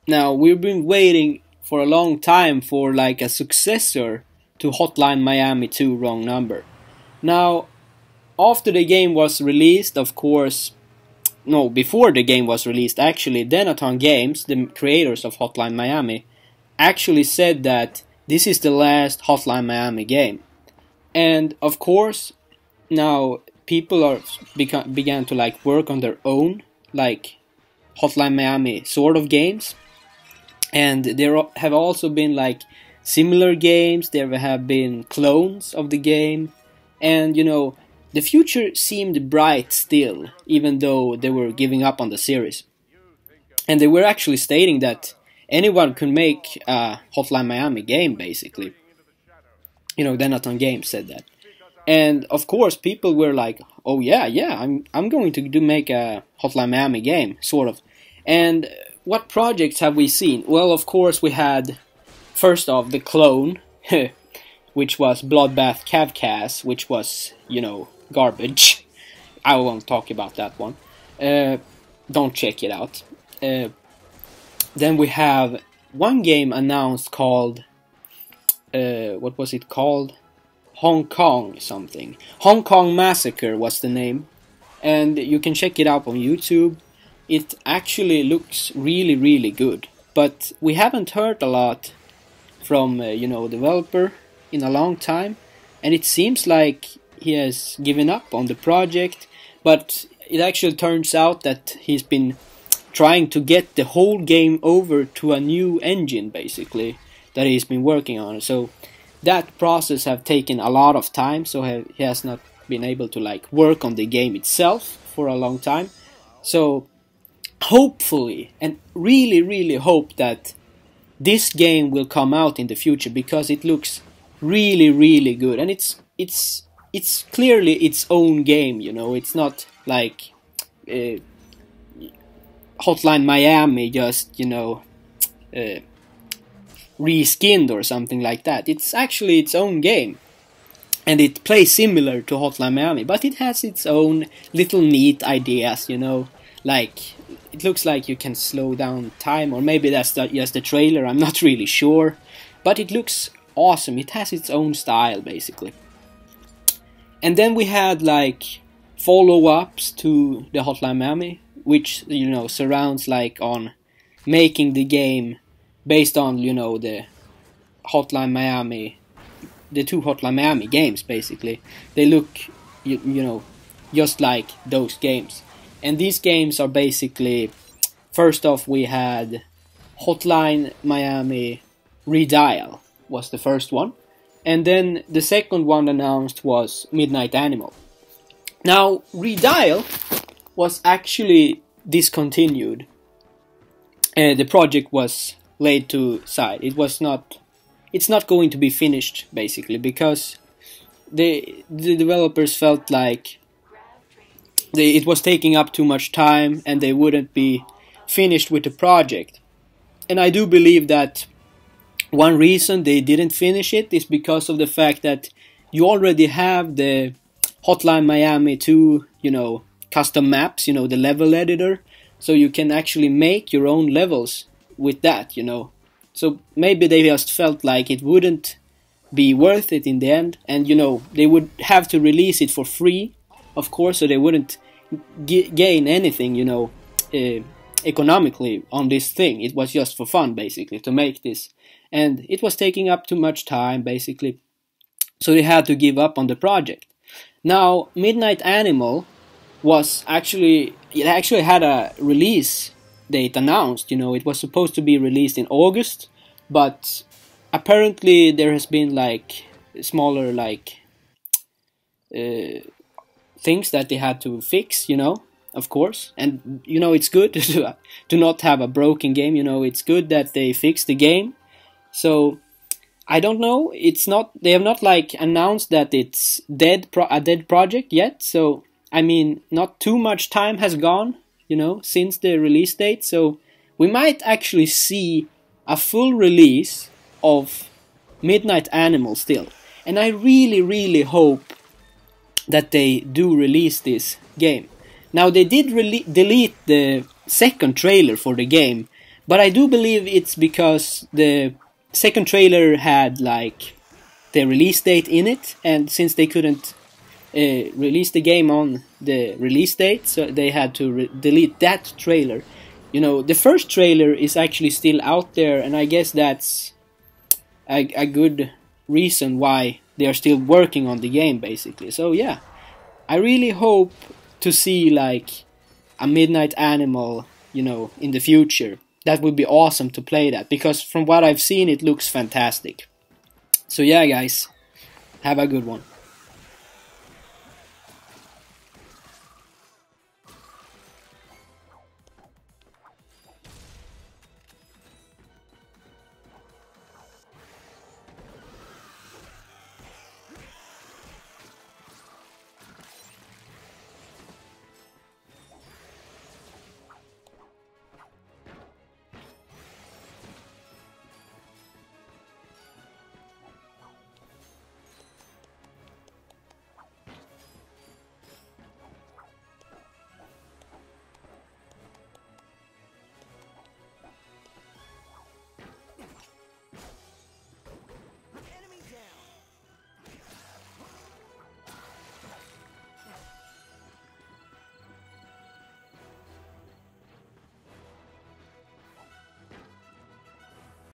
Now, we've been waiting for a long time for like a successor to Hotline Miami 2 Wrong Number. Now, after the game was released, of course, no, before the game was released, actually, Denaton Games, the creators of Hotline Miami, actually said that this is the last Hotline Miami game. And of course, now people are began to like work on their own like Hotline Miami sort of games, and there have also been like similar games. There have been clones of the game, and the future seemed bright still, even though they were giving up on the series. And they were actually stating that anyone could make a Hotline Miami game, basically. Denaton Games said that. And of course, people were like, "Oh yeah, I'm going to make a Hotline Miami game, sort of." And what projects have we seen? Well, of course, we had first off the clone, which was Bloodbath Cavcast, which was garbage. I won't talk about that one. Don't check it out. Then we have one game announced called what was it called? Hong Kong something. Hong Kong Massacre was the name, and you can check it out on YouTube. It actually looks really, really good, but we haven't heard a lot from developer in a long time, and it seems like he has given up on the project. But it actually turns out that he's been trying to get the whole game over to a new engine, basically, that he's been working on. So that process have taken a lot of time, so he has not been able to like work on the game itself for a long time. So hopefully, and really, really hope that this game will come out in the future, because it looks really, really good, and it's clearly its own game. It's not like Hotline Miami, just reskinned or something like that. It's actually its own game, and it plays similar to Hotline Miami, but it has its own little neat ideas. Like it looks like you can slow down time, or maybe that's just the trailer, I'm not really sure, but it looks awesome. It has its own style, basically. And then we had like follow-ups to the Hotline Miami, which surrounds like on making the game based on the Hotline Miami, the two Hotline Miami games. Basically, they look just like those games. And these games are basically, first off, we had Hotline Miami Redial was the first one, and then the second one announced was Midnight Animal. Now, Redial was actually discontinued. The project was laid to side. It's not going to be finished, basically, because the developers felt like it was taking up too much time, and they wouldn't be finished with the project. And I do believe that one reason they didn't finish it is because of the fact that you already have the Hotline Miami 2, custom maps, the level editor, so you can actually make your own levels with that, So maybe they just felt like it wouldn't be worth it in the end, and they would have to release it for free, of course, so they wouldn't gain anything, economically on this thing. It was just for fun, basically, to make this, and it was taking up too much time, basically, so they had to give up on the project. Now, Midnight Animal actually had a release date announced. It was supposed to be released in August, but apparently there has been like smaller things that they had to fix, of course. And it's good to not have a broken game. It's good that they fixed the game. So I don't know. They have not like announced that it's a dead project yet. So I mean, not too much time has gone, since the release date. So we might actually see a full release of Midnight Animal still. And I really, really hope that they do release this game. Now, they did delete the second trailer for the game, But I do believe it's because the second trailer had like the release date in it, and since they couldn't release the game on the release date, so they had to delete that trailer. You know, the first trailer is actually still out there, and I guess that's a good reason why they are still working on the game, basically. So yeah, I really hope to see like a Midnight Animal, you know, in the future. That would be awesome to play that, because from what I've seen, it looks fantastic. So yeah, guys, have a good one.